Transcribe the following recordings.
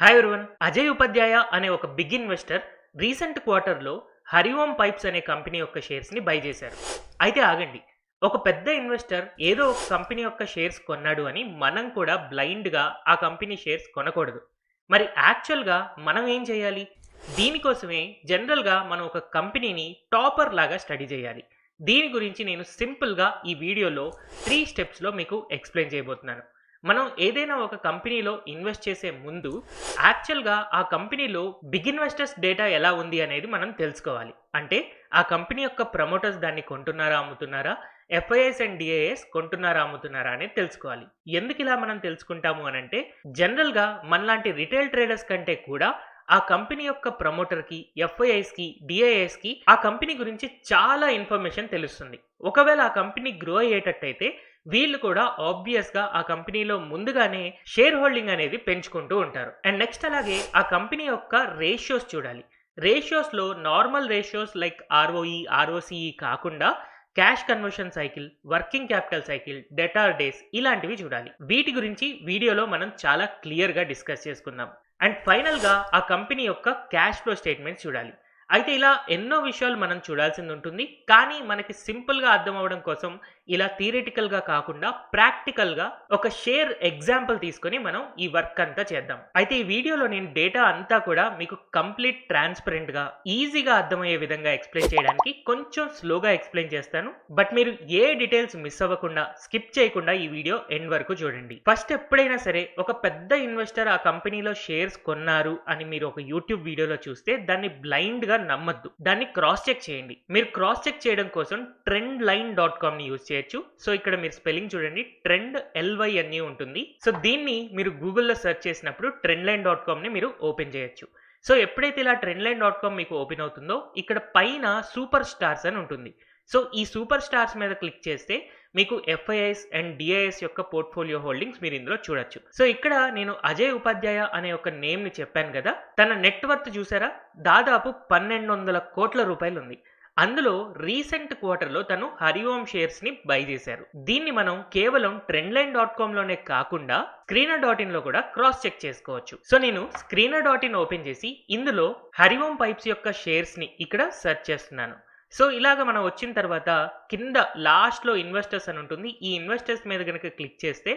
Hi everyone. Ajay ఉపాధ్యాయ అనే ఒక big investor recent క్వార్టర్లో హరిఓం పైప్స్ అనే కంపెనీ యొక్క షేర్స్ని బై చేశారు. అయితే ఆగండి, ఒక పెద్ద ఇన్వెస్టర్ ఏదో ఒక కంపెనీ యొక్క షేర్స్ కొన్నాడు అని మనం కూడా బ్లైండ్గా ఆ కంపెనీ షేర్స్ కొనకూడదు. మరి యాక్చువల్గా మనం ఏం చేయాలి? దీనికోసమే జనరల్గా మనం ఒక కంపెనీని టాపర్ లాగా స్టడీ చేయాలి. దీని గురించి నేను సింపుల్గా ఈ వీడియోలో 3 స్టెప్స్లో మీకు ఎక్స్ప్లెయిన్ చేయబోతున్నాను. మనం ఏదైనా ఒక కంపెనీలో ఇన్వెస్ట్ చేసే ముందు యాక్చువల్గా ఆ కంపెనీలో బిగ్ ఇన్వెస్టర్స్ డేటా ఎలా ఉంది అనేది మనం తెలుసుకోవాలి. అంటే ఆ కంపెనీ యొక్క ప్రమోటర్స్ దాన్ని కొంటున్నారా అమ్ముతున్నారా, ఎఫ్ఐఐస్ అండ్ డిఐఎస్ కొంటున్నారా అమ్ముతున్నారా అనేది తెలుసుకోవాలి. ఎందుకు ఇలా మనం తెలుసుకుంటాము అనంటే జనరల్గా మనలాంటి రిటైల్ ట్రేడర్స్ కంటే కూడా ఆ కంపెనీ యొక్క ప్రమోటర్కి, ఎఫ్ఐఐస్కి, డిఐఎస్కి ఆ కంపెనీ గురించి చాలా ఇన్ఫర్మేషన్ తెలుస్తుంది. ఒకవేళ ఆ కంపెనీ గ్రో అయ్యేటట్టయితే వీళ్ళు కూడా ఆబ్వియస్గా ఆ కంపెనీలో ముందుగానే షేర్ హోల్డింగ్ అనేది పెంచుకుంటూ ఉంటారు. అండ్ నెక్స్ట్ అలాగే ఆ కంపెనీ యొక్క రేషియోస్ చూడాలి. రేషియోస్లో normal ratios like ROE, ROCE కాకుండా cash conversion cycle, working capital cycle, debtor days ఇలాంటివి చూడాలి. వీటి గురించి వీడియోలో మనం చాలా క్లియర్గా డిస్కస్ చేసుకుందాం. అండ్ ఫైనల్గా ఆ కంపెనీ యొక్క క్యాష్ ఫ్లో స్టేట్మెంట్స్ చూడాలి. అయితే ఇలా ఎన్నో విషయాలు మనం చూడాల్సింది ఉంటుంది. కానీ మనకి సింపుల్గా అర్థం అవ్వడం కోసం ఇలా థియరిటికల్గా కాకుండా ప్రాక్టికల్గా ఒక షేర్ ఎగ్జాంపుల్ తీసుకొని మనం ఈ వర్క్ అంతా చేద్దాం. అయితే ఈ వీడియోలో నేను డేటా అంతా కూడా మీకు కంప్లీట్ ట్రాన్స్పరెంట్గా ఈజీగా అర్థమయ్యే విధంగా ఎక్స్ప్లెయిన్ చేయడానికి కొంచెం స్లోగా ఎక్స్ప్లెయిన్ చేస్తాను. బట్ మీరు ఏ డీటెయిల్స్ మిస్ అవ్వకుండా స్కిప్ చేయకుండా ఈ వీడియో ఎండ్ వరకు చూడండి. ఫస్ట్ ఎప్పుడైనా సరే ఒక పెద్ద ఇన్వెస్టర్ ఆ కంపెనీలో షేర్స్ కొన్నారు అని మీరు ఒక యూట్యూబ్ వీడియోలో చూస్తే దాన్ని బ్లైండ్గా నమ్మద్దు. దాన్ని క్రాస్ చెక్ చేయండి. మీరు క్రాస్ చెక్ చేయడం కోసం trendline.com ని యూజ్ చేయొచ్చు. సో ఇక్కడ మీరు స్పెల్లింగ్ చూడండి, ట్రెండ్ LYNE ఉంటుంది. సో దీన్ని మీరు గూగుల్లో సెర్చ్ చేసినప్పుడు trendline.com ని మీరు ఓపెన్ చేయొచ్చు. సో ఎప్పుడైతే ఇలా trendline.com మీకు ఓపెన్ అవుతుందో ఇక్కడ పైన సూపర్ స్టార్స్ అని ఉంటుంది. సో ఈ సూపర్ స్టార్స్ మీద క్లిక్ చేస్తే మీకు ఎఫ్ఐఐస్ అండ్ డిఐఎస్ యొక్క పోర్ట్ఫోలియో హోల్డింగ్స్ మీరు ఇందులో చూడొచ్చు. సో ఇక్కడ నేను అజయ్ ఉపాధ్యాయ అనే ఒక నేమ్ని చెప్పాను కదా, తన నెట్వర్త్ చూసారా, దాదాపు 1200 కోట్ల రూపాయలు ఉంది. అందులో రీసెంట్ క్వార్టర్లో తను హరిఓం షేర్స్ని బై చేశారు. దీన్ని మనం కేవలం trendline.comలోనే కాకుండా screener.in లో కూడా క్రాస్ చెక్ చేసుకోవచ్చు. సో నేను screener.in ఓపెన్ చేసి ఇందులో హరిఓం పైప్స్ యొక్క షేర్స్ని ఇక్కడ సెర్చ్ చేస్తున్నాను. సో ఇలాగ మనం వచ్చిన తర్వాత కింద లాస్ట్లో ఇన్వెస్టర్స్ అని ఉంటుంది. ఈ ఇన్వెస్టర్స్ మీద కనుక క్లిక్ చేస్తే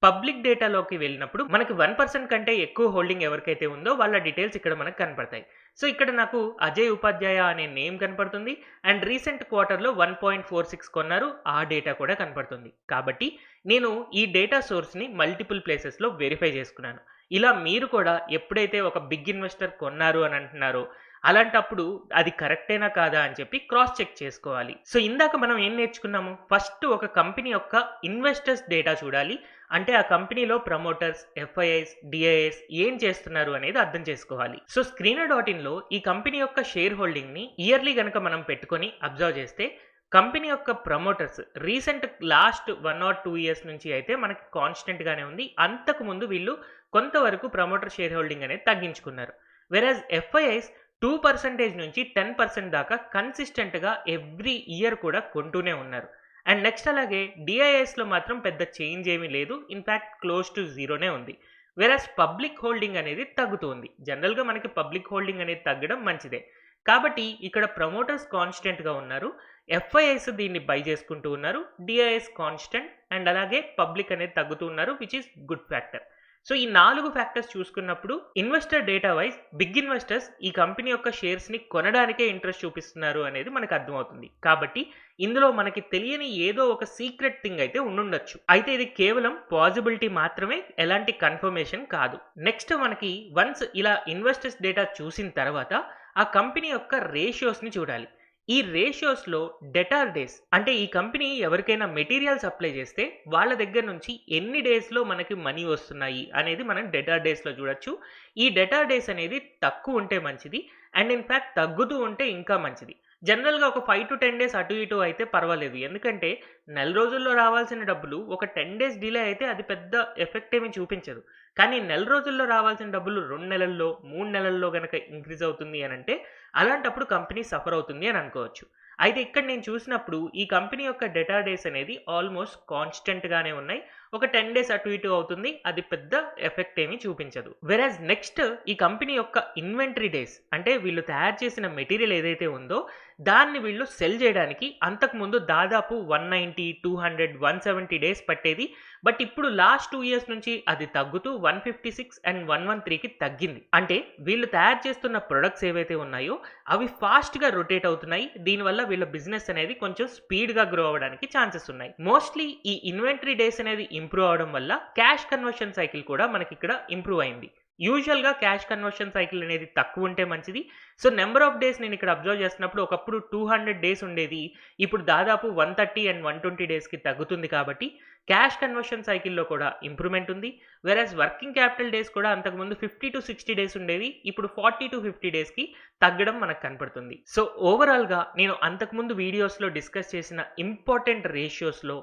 పబ్లిక్ డేటాలోకి వెళ్ళినప్పుడు మనకి 1% కంటే ఎక్కువ హోల్డింగ్ ఎవరికైతే ఉందో వాళ్ళ డీటెయిల్స్ ఇక్కడ మనకు కనపడతాయి. సో ఇక్కడ నాకు అజయ్ ఉపాధ్యాయ అనే నేమ్ కనపడుతుంది అండ్ రీసెంట్ క్వార్టర్లో 1.46 కొన్నారు, ఆ డేటా కూడా కనపడుతుంది. కాబట్టి నేను ఈ డేటా సోర్స్ని మల్టిపుల్ ప్లేసెస్లో వెరిఫై చేసుకున్నాను. ఇలా మీరు కూడా ఎప్పుడైతే ఒక బిగ్ ఇన్వెస్టర్ కొన్నారు అని అంటున్నారో అలాంటప్పుడు అది కరెక్టేనా కాదా అని చెప్పి క్రాస్ చెక్ చేసుకోవాలి. సో ఇందాక మనం ఏం నేర్చుకున్నాము? ఫస్ట్ ఒక కంపెనీ యొక్క ఇన్వెస్టర్స్ డేటా చూడాలి. అంటే ఆ కంపెనీలో ప్రమోటర్స్, ఎఫ్ఐఐస్, డిఐఎస్ ఏం చేస్తున్నారు అనేది అర్థం చేసుకోవాలి. సో screener.inలో ఈ కంపెనీ యొక్క షేర్ హోల్డింగ్ని ఇయర్లీ కనుక మనం పెట్టుకొని అబ్జర్వ్ చేస్తే కంపెనీ యొక్క promoters recent last 1 or 2 years నుంచి అయితే మనకి కాన్స్టెంట్గానే ఉంది. అంతకుముందు వీళ్ళు కొంతవరకు ప్రమోటర్ షేర్ హోల్డింగ్ అనేది తగ్గించుకున్నారు. వెరాజ్ ఎఫ్ఐఐస్ 2% నుంచి 10% దాకా కన్సిస్టెంట్గా ఎవ్రీ ఇయర్ కూడా కొంటూనే ఉన్నారు. అండ్ నెక్స్ట్ అలాగే డిఐఎస్లో మాత్రం పెద్ద చేంజ్ ఏమీ లేదు, ఇన్ఫ్యాక్ట్ క్లోజ్ టు జీరోనే ఉంది. వెరాజ్ పబ్లిక్ హోల్డింగ్ అనేది తగ్గుతుంది. జనరల్గా మనకి పబ్లిక్ హోల్డింగ్ అనేది తగ్గడం మంచిదే. కాబట్టి ఇక్కడ ప్రమోటర్స్ కాన్స్టెంట్గా ఉన్నారు, ఎఫ్ఐఐస్ దీన్ని బై చేసుకుంటూ ఉన్నారు, డిఐఎస్ కాన్స్టెంట్ అండ్ అలాగే పబ్లిక్ అనేది తగ్గుతూ ఉన్నారు, which is good factor. So ఈ 4 ఫ్యాక్టర్స్ చూసుకున్నప్పుడు investor data wise big investors ఈ కంపెనీ యొక్క షేర్స్ని కొనడానికే ఇంట్రెస్ట్ చూపిస్తున్నారు అనేది మనకు అర్థమవుతుంది. కాబట్టి ఇందులో మనకి తెలియని ఏదో ఒక సీక్రెట్ థింగ్ అయితే ఉండుండొచ్చు. అయితే ఇది కేవలం పాసిబిలిటీ మాత్రమే, ఎలాంటి కన్ఫర్మేషన్ కాదు. నెక్స్ట్ మనకి వన్స్ ఇలా ఇన్వెస్టర్స్ డేటా చూసిన తర్వాత ఆ కంపెనీ యొక్క రేషియోస్ని చూడాలి. ఈ రేషియోస్లో డెటార్ డేస్ అంటే ఈ కంపెనీ ఎవరికైనా మెటీరియల్ సప్లై చేస్తే వాళ్ళ దగ్గర నుంచి ఎన్ని డేస్లో మనకి మనీ వస్తున్నాయి అనేది మనం డెటార్ డేస్లో చూడొచ్చు. ఈ డెటార్ డేస్ అనేది తక్కువ ఉంటే మంచిది అండ్ ఇన్ఫ్యాక్ట్ తగ్గుతూ ఉంటే ఇంకా మంచిది. జనరల్గా ఒక 5 to 10 డేస్ అటు ఇటు అయితే పర్వాలేదు, ఎందుకంటే నెల రోజుల్లో రావాల్సిన డబ్బులు ఒక 10 డేస్ డిలే అయితే అది పెద్ద ఎఫెక్ట్ ఏమీ చూపించదు. కానీ నెల రోజుల్లో రావాల్సిన డబ్బులు 2 నెలల్లో 3 నెలల్లో కనుక ఇంక్రీజ్ అవుతుంది అని అంటే అలాంటప్పుడు కంపెనీ సఫర్ అవుతుంది అని అనుకోవచ్చు. అయితే ఇక్కడ నేను చూసినప్పుడు ఈ కంపెనీ యొక్క డేటా డేస్ అనేది ఆల్మోస్ట్ కాన్స్టెంట్గానే ఉన్నాయి. ఒక 10 డేస్ అటు ఇటు అవుతుంది. అది పెద్ద ఎఫెక్ట్ ఏమీ చూపించదు. వెరాజ్ నెక్స్ట్ ఈ కంపెనీ యొక్క ఇన్వెంటరీ డేస్ అంటే వీళ్ళు తయారు చేసిన మెటీరియల్ ఏదైతే ఉందో దాన్ని వీళ్ళు సెల్ చేయడానికి అంతకుముందు దాదాపు 190, 200, 170 డేస్ పట్టేది. బట్ ఇప్పుడు లాస్ట్ 2 ఇయర్స్ నుంచి అది తగ్గుతూ 156 అండ్ 113కి తగ్గింది. అంటే వీళ్ళు తయారు చేస్తున్న ప్రొడక్ట్స్ ఏవైతే ఉన్నాయో అవి ఫాస్ట్గా రొటేట్ అవుతున్నాయి. దీనివల్ల వీళ్ళ బిజినెస్ అనేది కొంచెం స్పీడ్గా గ్రో అవ్వడానికి ఛాన్సెస్ ఉన్నాయి. మోస్ట్లీ ఈ ఇన్వెంటరీ డేస్ అనేది ఇంప్రూవ్ అవడం వల్ల క్యాష్ కన్వర్షన్ సైకిల్ కూడా మనకి ఇక్కడ ఇంప్రూవ్ అయింది. యూజువల్గా క్యాష్ కన్వర్షన్ సైకిల్ అనేది తక్కువ ఉంటే మంచిది. సో నెంబర్ ఆఫ్ డేస్ నేను ఇక్కడ అబ్జర్వ్ చేస్తున్నప్పుడు ఒకప్పుడు 200 డేస్ ఉండేది, ఇప్పుడు దాదాపు 130 అండ్ 120 డేస్కి తగ్గుతుంది. కాబట్టి క్యాష్ కన్వర్షన్ సైకిల్లో కూడా ఇంప్రూవ్మెంట్ ఉంది. వెరాజ్ వర్కింగ్ క్యాపిటల్ డేస్ కూడా అంతకుముందు 50 to 60 డేస్ ఉండేవి, ఇప్పుడు 40 to 50 డేస్కి తగ్గడం మనకు కనపడుతుంది. సో ఓవరాల్గా నేను అంతకుముందు వీడియోస్లో డిస్కస్ చేసిన ఇంపార్టెంట్ రేషియోస్లో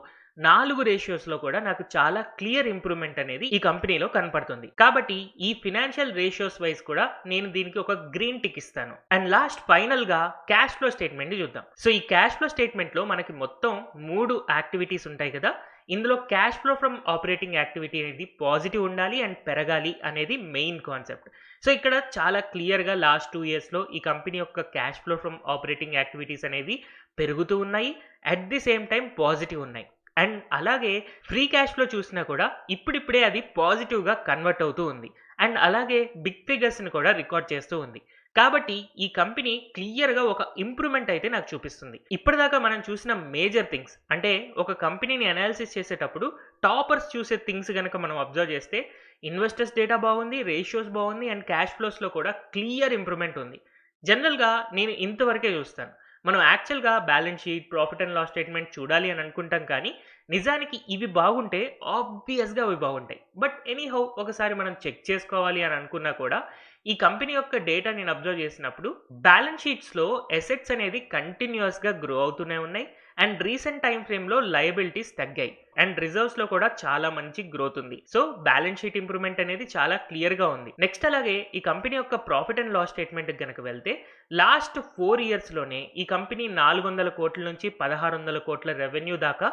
4 రేషియోస్లో కూడా నాకు చాలా క్లియర్ ఇంప్రూవ్మెంట్ అనేది ఈ కంపెనీలో కనపడుతుంది. కాబట్టి ఈ ఫినాన్షియల్ రేషియోస్ వైజ్ కూడా నేను దీనికి ఒక గ్రీన్ టిక్ ఇస్తాను. అండ్ లాస్ట్ ఫైనల్గా క్యాష్ ఫ్లో స్టేట్మెంట్ చూద్దాం. సో ఈ క్యాష్ ఫ్లో స్టేట్మెంట్లో మనకి మొత్తం 3 యాక్టివిటీస్ ఉంటాయి కదా. ఇందులో cash flow from operating activity అనేది పాజిటివ్ ఉండాలి అండ్ పెరగాలి అనేది మెయిన్ కాన్సెప్ట్. సో ఇక్కడ చాలా క్లియర్గా లాస్ట్ 2 ఇయర్స్లో ఈ కంపెనీ యొక్క cash flow from operating activities అనేది పెరుగుతూ ఉన్నాయి, at the same time positive ఉన్నాయి. అండ్ అలాగే ఫ్రీ క్యాష్ ఫ్లో చూసినా కూడా ఇప్పుడిప్పుడే అది పాజిటివ్గా కన్వర్ట్ అవుతూ ఉంది. అండ్ అలాగే బిగ్ ఫిగర్స్ని కూడా రికార్డ్ చేస్తూ ఉంది. కాబట్టి ఈ కంపెనీ క్లియర్గా ఒక ఇంప్రూవ్మెంట్ అయితే నాకు చూపిస్తుంది. ఇప్పటిదాకా మనం చూసిన మేజర్ థింగ్స్ అంటే ఒక కంపెనీని అనాలిసిస్ చేసేటప్పుడు టాపర్స్ చూసే థింగ్స్ కనుక మనం అబ్జర్వ్ చేస్తే ఇన్వెస్టర్స్ డేటా బాగుంది, రేషియోస్ బాగుంది అండ్ క్యాష్ ఫ్లోస్లో కూడా క్లియర్ ఇంప్రూవ్మెంట్ ఉంది. జనరల్గా నేను ఇంతవరకే చూస్తాను. మనం యాక్చువల్గా balance sheet, profit and loss statement చూడాలి అని అనుకుంటాం, కానీ నిజానికి ఇవి బాగుంటే ఆబ్వియస్గా అవి బాగుంటాయి. బట్ ఎనీహౌ ఒకసారి మనం చెక్ చేసుకోవాలి అని అనుకున్నా కూడా ఈ కంపెనీ యొక్క డేటా నేను అబ్జర్వ్ చేసినప్పుడు బ్యాలెన్స్ షీట్స్లో అసెట్స్ అనేది కంటిన్యూస్గా గ్రో అవుతూనే ఉన్నాయి అండ్ రీసెంట్ టైం ఫ్రేమ్లో లయబిలిటీస్ తగ్గాయి అండ్ రిజర్వ్స్లో కూడా చాలా మంచి గ్రోత్ ఉంది. సో బ్యాలెన్స్ షీట్ ఇంప్రూవ్మెంట్ అనేది చాలా క్లియర్గా ఉంది. నెక్స్ట్ అలాగే ఈ కంపెనీ యొక్క ప్రాఫిట్ అండ్ లాస్ స్టేట్మెంట్ కనుక వెళ్తే లాస్ట్ 4 ఇయర్స్లోనే ఈ కంపెనీ 400 కోట్ల నుంచి 1600 కోట్ల రెవెన్యూ దాకా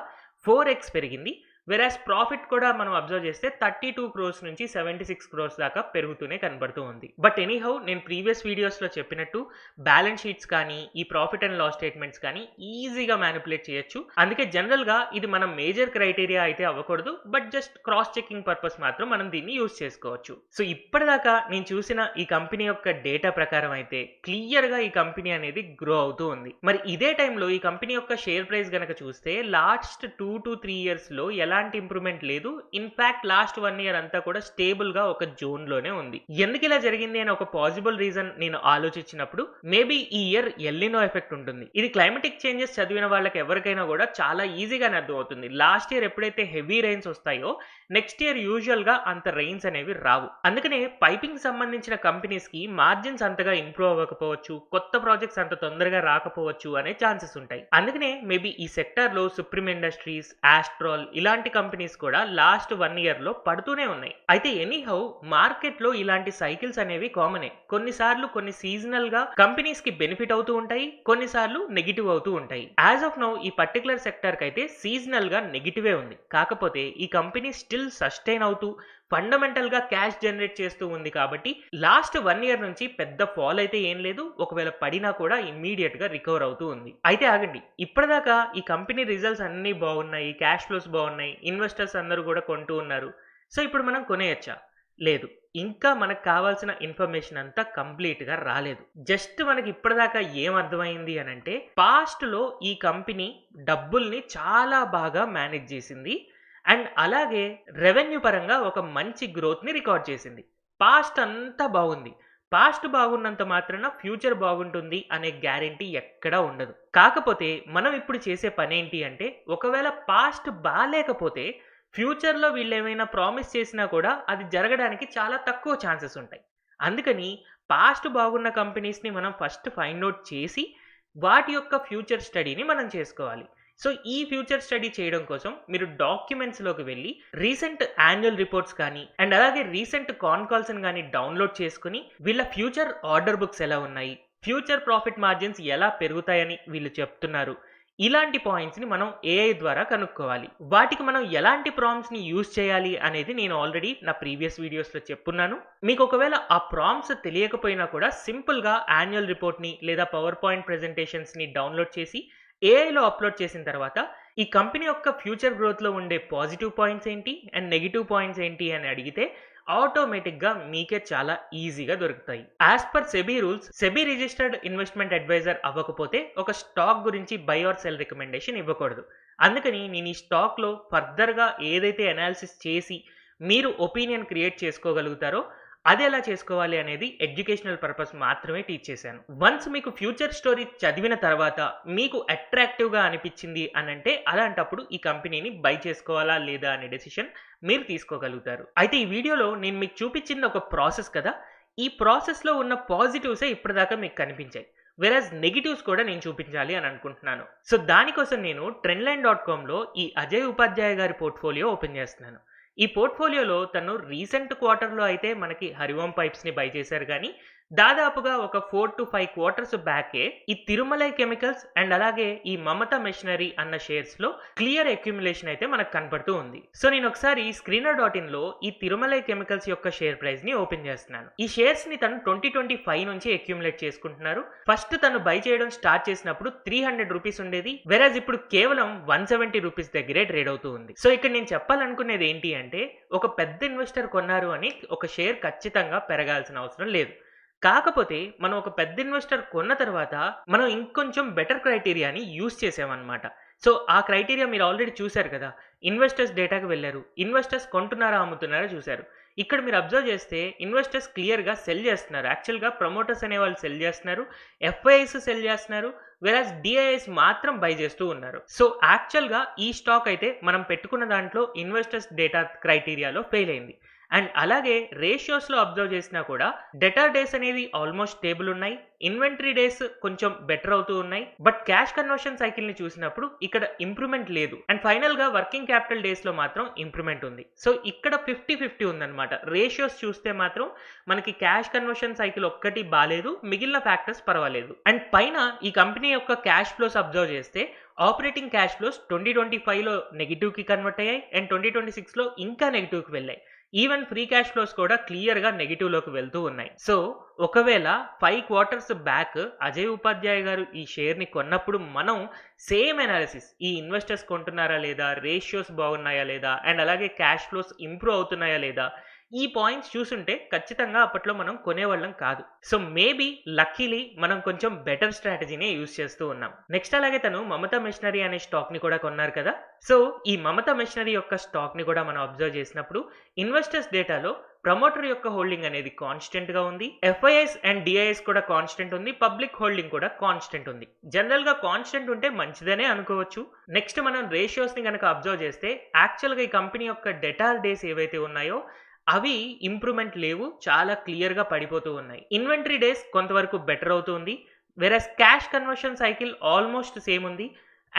4x పెరిగింది. వెరాస్ ప్రాఫిట్ కూడా మనం అబ్జర్వ్ చేస్తే 32 crores నుంచి 76 crores దాకా పెరుగుతూనే కనబడుతూ ఉంది. బట్ ఎనీహౌ నేను ప్రీవియస్ వీడియోస్లో చెప్పినట్టు బ్యాలెన్స్ షీట్స్ కానీ ఈ ప్రాఫిట్ అండ్ లాస్ స్టేట్మెంట్స్ కానీ ఈజీగా మ్యానిపులేట్ చేయొచ్చు. అందుకే జనరల్గా ఇది మన మేజర్ క్రైటీరియా అయితే అవ్వకూడదు, but just cross checking purpose మాత్రం మనం దీన్ని యూజ్ చేసుకోవచ్చు. సో ఇప్పటిదాకా నేను చూసిన ఈ కంపెనీ యొక్క డేటా ప్రకారం అయితే క్లియర్గా ఈ కంపెనీ అనేది గ్రో అవుతూ ఉంది. మరి ఇదే టైంలో ఈ కంపెనీ యొక్క షేర్ ప్రైస్ కనుక చూస్తే లాస్ట్ 2 to 3 ఇయర్స్లో ఎలాంటి ఇంప్రూవ్మెంట్ లేదు. ఇన్ఫాక్ట్ లాస్ట్ 1 ఇయర్ అంతా కూడా స్టేబుల్ గా ఒక జోన్ లోనే ఉంది. ఎందుకు ఇలా జరిగింది అని ఒక పాసిబుల్ రీజన్ నేను ఆలోచించినప్పుడు మేబీ ఈ ఇయర్ ఎల్నినో ఎఫెక్ట్ ఉంటుంది. ఇది క్లైమేటిక్ చేంజెస్ చదివిన వాళ్ళకి ఎవరికైనా కూడా చాలా ఈజీగానే అర్థం అవుతుంది. లాస్ట్ ఇయర్ ఎప్పుడైతే హెవీ రైన్స్ వస్తాయో నెక్స్ట్ ఇయర్ యూజువల్ గా అంత రైన్స్ అనేవి రావు. అందుకనే పైపింగ్ సంబంధించిన కంపెనీస్ కి మార్జిన్స్ అంతగా ఇంప్రూవ్ అవ్వకపోవచ్చు, కొత్త ప్రాజెక్ట్స్ అంత తొందరగా రాకపోవచ్చు అనే ఛాన్సెస్ ఉంటాయి. అందుకనే మేబీ ఈ సెక్టర్ లో సుప్రీం ఇండస్ట్రీస్, ఆస్ట్రాల్ ఇలాంటి కంపెనీస్ కూడా లాస్ట్ 1 ఇయర్ లో పడుతూనే ఉన్నాయి. అయితే ఎనీహౌ మార్కెట్ లో ఇలాంటి సైకిల్స్ అనేవి కామనే. కొన్నిసార్లు కొన్ని సీజనల్ గా కంపెనీస్ కి బెనిఫిట్ అవుతూ ఉంటాయి, కొన్నిసార్లు నెగిటివ్ అవుతూ ఉంటాయి. యాజ్ ఆఫ్ నౌ ఈ పర్టికులర్ సెక్టర్ కి అయితే సీజనల్ గా నెగిటివే ఉంది. కాకపోతే ఈ కంపెనీ స్టిల్ సస్టైన్ అవుతూ ఫండమెంటల్ గా క్యాష్ జనరేట్ చేస్తూ ఉంది. కాబట్టి లాస్ట్ 1 ఇయర్ నుంచి పెద్ద ఫాల్ అయితే ఏం లేదు, ఒకవేళ పడినా కూడా ఇమ్మీడియట్ గా రికవర్ అవుతూ ఉంది. అయితే ఆగండి, ఇప్పటిదాకా ఈ కంపెనీ రిజల్ట్స్ అన్ని బాగున్నాయి, క్యాష్ ఫ్లోస్ బాగున్నాయి, ఇన్వెస్టర్స్ అందరూ కూడా కొంటూ ఉన్నారు. సో ఇప్పుడు మనం కొనేయచ్చా? లేదు, ఇంకా మనకు కావాల్సిన ఇన్ఫర్మేషన్ అంతా కంప్లీట్ గా రాలేదు. జస్ట్ మనకి ఇప్పటిదాకా ఏం అర్థమైంది అని అంటే పాస్ట్ లో ఈ కంపెనీ డబ్బుల్ని చాలా బాగా మేనేజ్ చేసింది అండ్ అలాగే రెవెన్యూ పరంగా ఒక మంచి గ్రోత్ని రికార్డ్ చేసింది. పాస్ట్ అంతా బాగుంది. పాస్ట్ బాగున్నంత మాత్రాన ఫ్యూచర్ బాగుంటుంది అనే గ్యారెంటీ ఎక్కడా ఉండదు. కాకపోతే మనం ఇప్పుడు చేసే పని ఏంటి అంటే ఒకవేళ పాస్ట్ బాగాలేకపోతే ఫ్యూచర్లో వీళ్ళు ఏమైనా ప్రామిస్ చేసినా కూడా అది జరగడానికి చాలా తక్కువ ఛాన్సెస్ ఉంటాయి. అందుకని పాస్ట్ బాగున్న కంపెనీస్ని మనం ఫస్ట్ ఫైండ్ అవుట్ చేసి వాటి యొక్క ఫ్యూచర్ స్టడీని మనం చేసుకోవాలి. సో ఈ ఫ్యూచర్ స్టడీ చేయడం కోసం మీరు డాక్యుమెంట్స్లోకి వెళ్ళి రీసెంట్ యాన్యువల్ రిపోర్ట్స్ కానీ అండ్ అలాగే రీసెంట్ కాన్ కాల్స్ని కానీ డౌన్లోడ్ చేసుకుని వీళ్ళ ఫ్యూచర్ ఆర్డర్ బుక్స్ ఎలా ఉన్నాయి, ఫ్యూచర్ ప్రాఫిట్ మార్జిన్స్ ఎలా పెరుగుతాయని వీళ్ళు చెప్తున్నారు, ఇలాంటి పాయింట్స్ని మనం ఏఐ ద్వారా కనుక్కోవాలి. వాటికి మనం ఎలాంటి ప్రాంప్ట్స్ని యూజ్ చేయాలి అనేది నేను ఆల్రెడీ నా ప్రీవియస్ వీడియోస్లో చెప్పున్నాను. మీకు ఒకవేళ ఆ ప్రాంప్ట్స్ తెలియకపోయినా కూడా సింపుల్గా యాన్యువల్ రిపోర్ట్ని లేదా పవర్ పాయింట్ ప్రెజెంటేషన్స్ని డౌన్లోడ్ చేసి ఏఐలో అప్లోడ్ చేసిన తర్వాత ఈ కంపెనీ యొక్క ఫ్యూచర్ గ్రోత్లో ఉండే పాజిటివ్ పాయింట్స్ ఏంటి అండ్ నెగిటివ్ పాయింట్స్ ఏంటి అని అడిగితే ఆటోమేటిక్గా మీకే చాలా ఈజీగా దొరుకుతాయి. As per SEBI rules, SEBI registered investment adviser అవ్వకపోతే ఒక స్టాక్ గురించి బై ఆర్ సెల్ రికమెండేషన్ ఇవ్వకూడదు. అందుకని నేను ఈ స్టాక్లో ఫర్దర్గా ఏదైతే అనాలిసిస్ చేసి మీరు ఒపీనియన్ క్రియేట్ చేసుకోగలుగుతారో అది ఎలా చేసుకోవాలి అనేది ఎడ్యుకేషనల్ పర్పస్ మాత్రమే టీచ్ చేశాను. వన్స్ మీకు ఫ్యూచర్ స్టోరీ చదివిన తర్వాత మీకు అట్రాక్టివ్గా అనిపించింది అని అంటే అలాంటప్పుడు ఈ కంపెనీని బై చేసుకోవాలా లేదా అనే డెసిషన్ మీరు తీసుకోగలుగుతారు. అయితే ఈ వీడియోలో నేను మీకు చూపించింది ఒక ప్రాసెస్ కదా, ఈ ప్రాసెస్లో ఉన్న పాజిటివ్సే ఇప్పటిదాకా మీకు కనిపించాయి, వెరాజ్ నెగిటివ్స్ కూడా నేను చూపించాలి అని అనుకుంటున్నాను. సో దానికోసం నేను trendline.comలో ఈ అజయ్ ఉపాధ్యాయ గారి పోర్ట్ఫోలియో ఓపెన్ చేస్తున్నాను. ఈ పోర్ట్ఫోలియోలో తను రీసెంట్ క్వార్టర్లో అయితే మనకి హరిఓం పైప్స్ని బై చేశారు, కానీ దాదాపుగా ఒక 4 to 5 క్వార్టర్స్ బ్యాకే ఈ తిరుమలై కెమికల్స్ అండ్ అలాగే ఈ మమతా మెషినరీ అన్న షేర్స్లో క్లియర్ అక్యుములేషన్ అయితే మనకు కనపడుతూ ఉంది. సో నేను ఒకసారి screener.inలో ఈ తిరుమలై కెమికల్స్ యొక్క షేర్ ప్రైస్ ని ఓపెన్ చేస్తున్నాను. ఈ షేర్స్ ని తను 2025 నుంచి అక్యుములేట్ చేసుకుంటున్నారు. ఫస్ట్ తను బై చేయడం స్టార్ట్ చేసినప్పుడు 300 రూపీస్ ఉండేది, వెరాజ్ ఇప్పుడు కేవలం 170 రూపీస్ దగ్గరే ట్రేడ్ అవుతూ ఉంది. సో ఇక్కడ నేను చెప్పాలనుకునేది ఏంటి అంటే, ఒక పెద్ద ఇన్వెస్టర్ కొన్నారు అని ఒక షేర్ ఖచ్చితంగా పెరగాల్సిన అవసరం లేదు. కాకపోతే మనం ఒక పెద్ద ఇన్వెస్టర్ కొన్న తర్వాత మనం ఇంకొంచెం బెటర్ క్రైటీరియాని యూజ్ చేసామన్నమాట. సో ఆ క్రైటీరియా మీరు ఆల్రెడీ చూశారు కదా, ఇన్వెస్టర్స్ డేటాకి వెళ్ళారు, ఇన్వెస్టర్స్ కొంటున్నారా అమ్ముతున్నారా చూశారు. ఇక్కడ మీరు అబ్జర్వ్ చేస్తే ఇన్వెస్టర్స్ క్లియర్గా సెల్ చేస్తున్నారు. యాక్చువల్గా ప్రమోటర్స్ అనే వాళ్ళు సెల్ చేస్తున్నారు, ఎఫ్ఐఐస్ సెల్ చేస్తున్నారు, వెరాజ్ డిఐఎస్ మాత్రం బై చేస్తూ ఉన్నారు. సో యాక్చువల్గా ఈ స్టాక్ అయితే మనం పెట్టుకున్న దాంట్లో ఇన్వెస్టర్స్ డేటా క్రైటీరియాలో ఫెయిల్ అయింది. అండ్ అలాగే రేషియోస్లో అబ్జర్వ్ చేసినా కూడా డెటార్ డేస్ అనేది ఆల్మోస్ట్ స్టేబుల్ ఉన్నాయి, ఇన్వెంటరీ డేస్ కొంచెం బెటర్ అవుతూ ఉన్నాయి, బట్ క్యాష్ కన్వర్షన్ సైకిల్ని చూసినప్పుడు ఇక్కడ ఇంప్రూవ్మెంట్ లేదు. అండ్ ఫైనల్గా వర్కింగ్ క్యాపిటల్ డేస్లో మాత్రం ఇంప్రూవ్మెంట్ ఉంది. సో ఇక్కడ 50-50 ఉందన్నమాట. రేషియోస్ చూస్తే మాత్రం మనకి క్యాష్ కన్వర్షన్ సైకిల్ ఒక్కటి బాలేదు, మిగిలిన ఫ్యాక్టర్స్ పర్వాలేదు. అండ్ పైన ఈ కంపెనీ యొక్క క్యాష్ ఫ్లోస్ అబ్జర్వ్ చేస్తే ఆపరేటింగ్ క్యాష్ ఫ్లోస్ 2025లో నెగిటివ్కి కన్వర్ట్ అయ్యాయి అండ్ 2026లో ఇంకా నెగిటివ్కి వెళ్ళాయి. ఈవెన్ ఫ్రీ క్యాష్ ఫ్లోస్ కూడా క్లియర్గా నెగిటివ్లోకి వెళ్తూ ఉన్నాయి. సో ఒకవేళ 5 క్వార్టర్స్ బ్యాక్ అజయ్ ఉపాధ్యాయ గారు ఈ షేర్ని కొన్నప్పుడు మనం సేమ్ అనాలిసిస్, ఈ ఇన్వెస్టర్స్ కొంటున్నారా లేదా, రేషియోస్ బాగున్నాయా లేదా, అండ్ అలాగే క్యాష్ ఫ్లోస్ ఇంప్రూవ్ అవుతున్నాయా లేదా, ఈ పాయింట్స్ చూసుంటే ఖచ్చితంగా అప్పట్లో మనం కొనేవాళ్ళం కాదు. సో మేబీ లక్కీలీ మనం కొంచెం బెటర్ స్ట్రాటజీనే యూజ్ చేస్తూ ఉన్నాం. నెక్స్ట్ అలాగే తను మమతా మెషినరీ అనే స్టాక్ ని కూడా కొన్నారు కదా. సో ఈ మమతా మెషినరీ యొక్క స్టాక్ ని కూడా మనం అబ్జర్వ్ చేసినప్పుడు ఇన్వెస్టర్స్ డేటాలో ప్రమోటర్ యొక్క హోల్డింగ్ అనేది కాన్స్టెంట్ గా ఉంది, ఎఫ్ఐఎస్ అండ్ డిఐఎస్ కూడా కాన్స్టెంట్ ఉంది, పబ్లిక్ హోల్డింగ్ కూడా కాన్స్టెంట్ ఉంది. జనరల్ గా కాన్స్టెంట్ ఉంటే మంచిదనే అనుకోవచ్చు. నెక్స్ట్ మనం రేషియోస్ ని కనుక అబ్జర్వ్ చేస్తే యాక్చువల్ గా ఈ కంపెనీ యొక్క డెటార్ డేస్ ఏవైతే ఉన్నాయో అవి ఇంప్రూవ్మెంట్ లేవు, చాలా క్లియర్గా పడిపోతూ ఉన్నాయి. ఇన్వెంటరీ డేస్ కొంతవరకు బెటర్ అవుతుంది, వెరస్ cash conversion cycle almost same ఉంది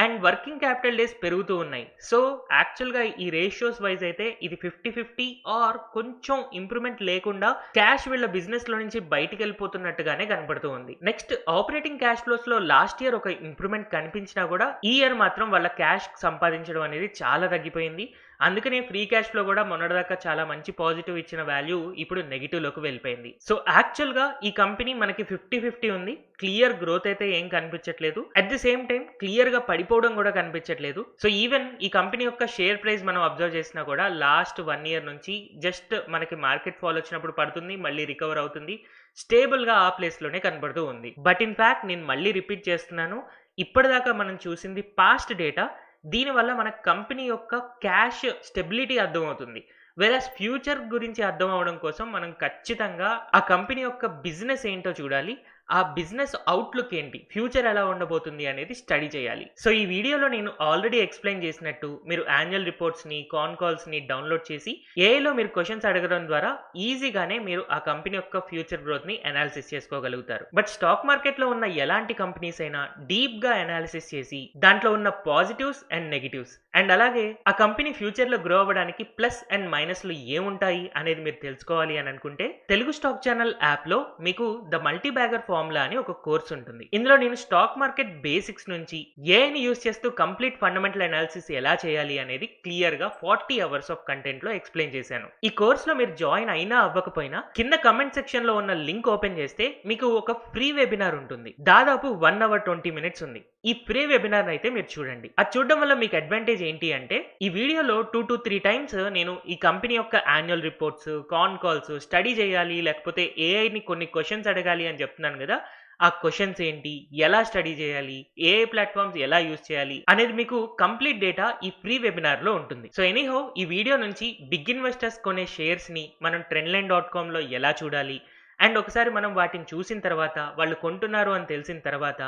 అండ్ వర్కింగ్ క్యాపిటల్ డేస్ పెరుగుతూ ఉన్నాయి. సో యాక్చువల్గా ఈ రేషియోస్ వైజ్ అయితే ఇది 50-50 ఆర్ కొంచెం ఇంప్రూవ్మెంట్ లేకుండా క్యాష్ వీళ్ళ బిజినెస్ లో నుంచి బయటికి వెళ్ళిపోతున్నట్టుగానే కనపడుతూ ఉంది. నెక్స్ట్ ఆపరేటింగ్ క్యాష్ ఫ్లోస్ లో లాస్ట్ ఇయర్ ఒక ఇంప్రూవ్మెంట్ కనిపించినా కూడా ఈ ఇయర్ మాత్రం వాళ్ళ క్యాష్ సంపాదించడం అనేది చాలా తగ్గిపోయింది. అందుకనే ఫ్రీ క్యాష్ ఫ్లో కూడా మొన్నటిదాకా చాలా మంచి పాజిటివ్ ఇచ్చిన వాల్యూ ఇప్పుడు నెగిటివ్ లోకి వెళ్ళిపోయింది. సో యాక్చువల్ గా ఈ కంపెనీ మనకి 50-50 ఉంది, క్లియర్ గ్రోత్ అయితే ఏం కనిపించట్లేదు, at the same time clear గా పడిపోవడం కూడా కనిపించట్లేదు. సో ఈవెన్ ఈ కంపెనీ యొక్క షేర్ ప్రైస్ మనం అబ్జర్వ్ చేసినా కూడా లాస్ట్ 1 year నుంచి జస్ట్ మనకి మార్కెట్ ఫాల్ వచ్చినప్పుడు పడుతుంది, మళ్ళీ రికవర్ అవుతుంది, స్టేబుల్ గా ఆ ప్లేస్ లోనే కనబడుతూ ఉంది. బట్ ఇన్ ఫ్యాక్ట్ నేను మళ్ళీ రిపీట్ చేస్తున్నాను, ఇప్పటిదాకా మనం చూసింది పాస్ట్ డేటా, దీనివల్ల మన కంపెనీ యొక్క క్యాష్ స్టెబిలిటీ అర్థమవుతుంది. వెరాస్ ఫ్యూచర్ గురించి అర్థం అవడం కోసం మనం ఖచ్చితంగా ఆ కంపెనీ యొక్క బిజినెస్ ఏంటో చూడాలి, ఆ బిజినెస్ అవుట్లుక్ ఏంటి, ఫ్యూచర్ ఎలా ఉండబోతుంది అనేది స్టడీ చేయాలి. సో ఈ వీడియోలో నేను ఆల్రెడీ ఎక్స్ప్లెయిన్ చేసినట్టు మీరు యాన్యువల్ రిపోర్ట్స్ని, కాన్ కాల్స్ని డౌన్లోడ్ చేసి ఏఐలో మీరు క్వశ్చన్స్ అడగడం ద్వారా ఈజీగానే మీరు ఆ కంపెనీ యొక్క ఫ్యూచర్ గ్రోత్ని అనాలిసిస్ చేసుకోగలుగుతారు. బట్ స్టాక్ మార్కెట్లో ఉన్న ఎలాంటి కంపెనీస్ అయినా డీప్గా అనాలిసిస్ చేసి దాంట్లో ఉన్న పాజిటివ్స్ అండ్ నెగిటివ్స్ అండ్ అలాగే ఆ కంపెనీ ఫ్యూచర్లో గ్రో అవ్వడానికి ప్లస్ అండ్ మైనస్లు ఏముంటాయి అనేది మీరు తెలుసుకోవాలి అని అనుకుంటే తెలుగు స్టాక్ ఛానల్ యాప్లో మీకు the multi bagger formula formula అని ఒక కోర్స్ ఉంటుంది. ఇందులో నేను స్టాక్ మార్కెట్ బేసిక్స్ నుంచి ఏఐని యూస్ చేస్తూ కంప్లీట్ ఫండమెంటల్ అనాలిసిస్ ఎలా చేయాలి అనేది క్లియర్ గా 40 అవర్స్ ఆఫ్ కంటెంట్ లో ఎక్స్ప్లెయిన్ చేశాను. ఈ కోర్స్ లో మీరు జాయిన్ అయినా అవ్వకపోయినా కింద కమెంట్ సెక్షన్ లో ఉన్న లింక్ ఓపెన్ చేస్తే మీకు ఒక ఫ్రీ వెబినార్ ఉంటుంది. దాదాపు 1 అవర్ 20 మినిట్స్ ఉంది. ఈ ఫ్రీ వెబినార్ అయితే మీరు చూడండి. అది చూడడం వల్ల మీకు అడ్వాంటేజ్ ఏంటి అంటే ఈ వీడియోలో 2 to 3 టైమ్స్ నేను ఈ కంపెనీ యొక్క యాన్యువల్ రిపోర్ట్స్, కాన్ కాల్స్ స్టడీ చేయాలి, లేకపోతే ఏఐని కొన్ని క్వశ్చన్స్ అడగాలి అని చెప్తున్నాను కదా, ఆ క్వశ్చన్స్ ఏంటి, ఎలా స్టడీ చేయాలి, ఏఐ ప్లాట్ఫామ్స్ ఎలా యూజ్ చేయాలి అనేది మీకు కంప్లీట్ డేటా ఈ ఫ్రీ వెబినార్ లో ఉంటుంది. సో ఎనీహౌ ఈ వీడియో నుంచి బిగ్ ఇన్వెస్టర్స్ కొనే షేర్స్ ని మనం trendline.com లో ఎలా చూడాలి అండ్ ఒకసారి మనం వాటిని చూసిన తర్వాత వాళ్ళు కొంటున్నారు అని తెలిసిన తర్వాత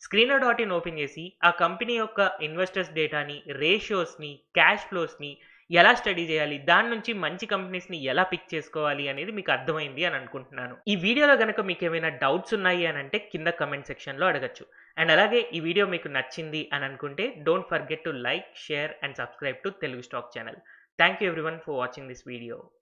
screener.in ఓపెన్ చేసి ఆ కంపెనీ యొక్క ఇన్వెస్టర్స్ డేటాని, రేషియోస్ని, క్యాష్ ఫ్లోస్ని ఎలా స్టడీ చేయాలి, దాని నుంచి మంచి కంపెనీస్ని ఎలా పిక్ చేసుకోవాలి అనేది మీకు అర్థమైంది అని అనుకుంటున్నాను. ఈ వీడియోలో కనుక మీకు ఏమైనా డౌట్స్ ఉన్నాయి అని అంటే కింద కమెంట్ సెక్షన్లో అడగచ్చు. అండ్ అలాగే ఈ వీడియో మీకు నచ్చింది అని అనుకుంటే don't forget to like, share and subscribe to Telugu stock channel. Thank you everyone for watching this video.